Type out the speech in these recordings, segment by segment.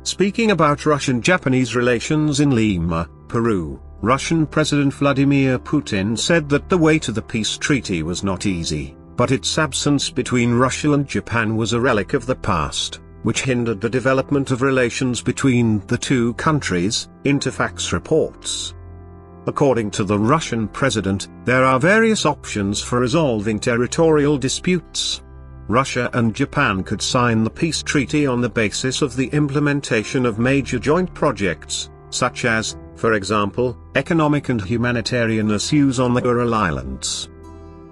Speaking about Russian-Japanese relations in Lima, Peru, Russian President Vladimir Putin said that the way to the peace treaty was not easy, but its absence between Russia and Japan was a relic of the past, which hindered the development of relations between the two countries, Interfax reports. According to the Russian president, there are various options for resolving territorial disputes. Russia and Japan could sign the peace treaty on the basis of the implementation of major joint projects, such as, for example, economic and humanitarian issues on the Kuril Islands.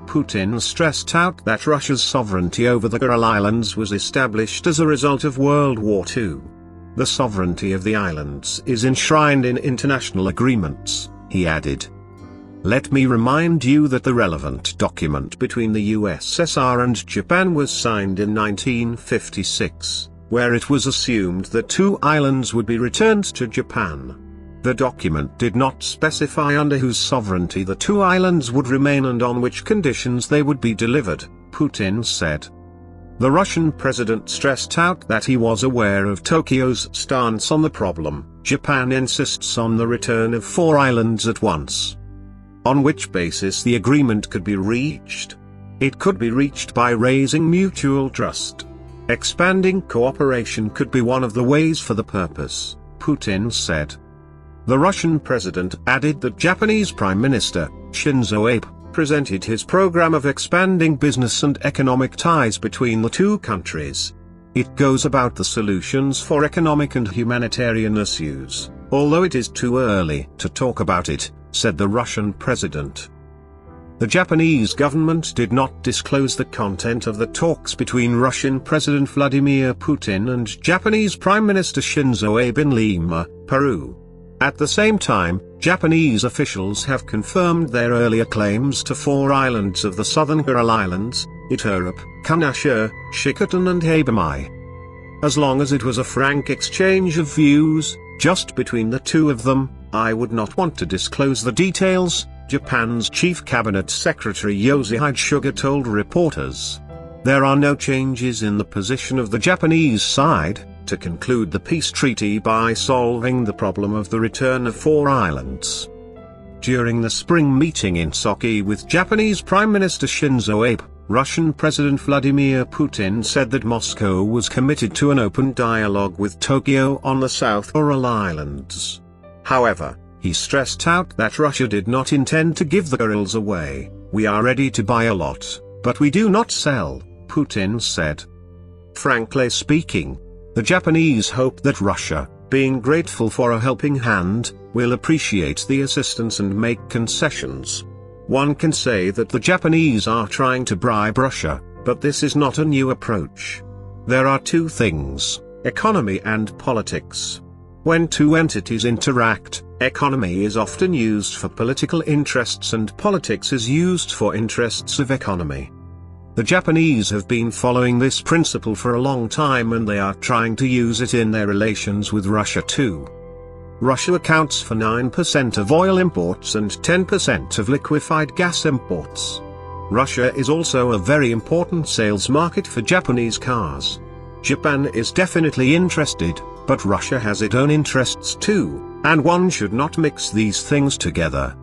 Putin stressed out that Russia's sovereignty over the Kuril Islands was established as a result of World War II. The sovereignty of the islands is enshrined in international agreements, he added. Let me remind you that the relevant document between the USSR and Japan was signed in 1956, where it was assumed that two islands would be returned to Japan. The document did not specify under whose sovereignty the two islands would remain and on which conditions they would be delivered, Putin said. The Russian president stressed out that he was aware of Tokyo's stance on the problem. Japan insists on the return of 4 islands at once. On which basis the agreement could be reached? It could be reached by raising mutual trust. Expanding cooperation could be one of the ways for the purpose, Putin said. The Russian president added that Japanese Prime Minister, Shinzo Abe, presented his program of expanding business and economic ties between the two countries. It goes about the solutions for economic and humanitarian issues, although it is too early to talk about it, said the Russian president. The Japanese government did not disclose the content of the talks between Russian President Vladimir Putin and Japanese Prime Minister Shinzo Abe in Lima, Peru. At the same time, Japanese officials have confirmed their earlier claims to 4 islands of the southern Kuril Islands, Iturup, Kanashir, Shikotan and Habamai. As long as it was a frank exchange of views, just between the two of them, I would not want to disclose the details, Japan's chief cabinet secretary Yoshihide Suga told reporters. There are no changes in the position of the Japanese side to conclude the peace treaty by solving the problem of the return of 4 islands. During the spring meeting in Sochi with Japanese Prime Minister Shinzo Abe, Russian President Vladimir Putin said that Moscow was committed to an open dialogue with Tokyo on the South Kuril Islands. However, he stressed out that Russia did not intend to give the Kurils away. We are ready to buy a lot, but we do not sell, Putin said. Frankly speaking, the Japanese hope that Russia, being grateful for a helping hand, will appreciate the assistance and make concessions. One can say that the Japanese are trying to bribe Russia, but this is not a new approach. There are 2 things, economy and politics. When 2 entities interact, economy is often used for political interests and politics is used for interests of economy. The Japanese have been following this principle for a long time and they are trying to use it in their relations with Russia too. Russia accounts for 9% of oil imports and 10% of liquefied gas imports. Russia is also a very important sales market for Japanese cars. Japan is definitely interested, but Russia has its own interests too, and one should not mix these things together.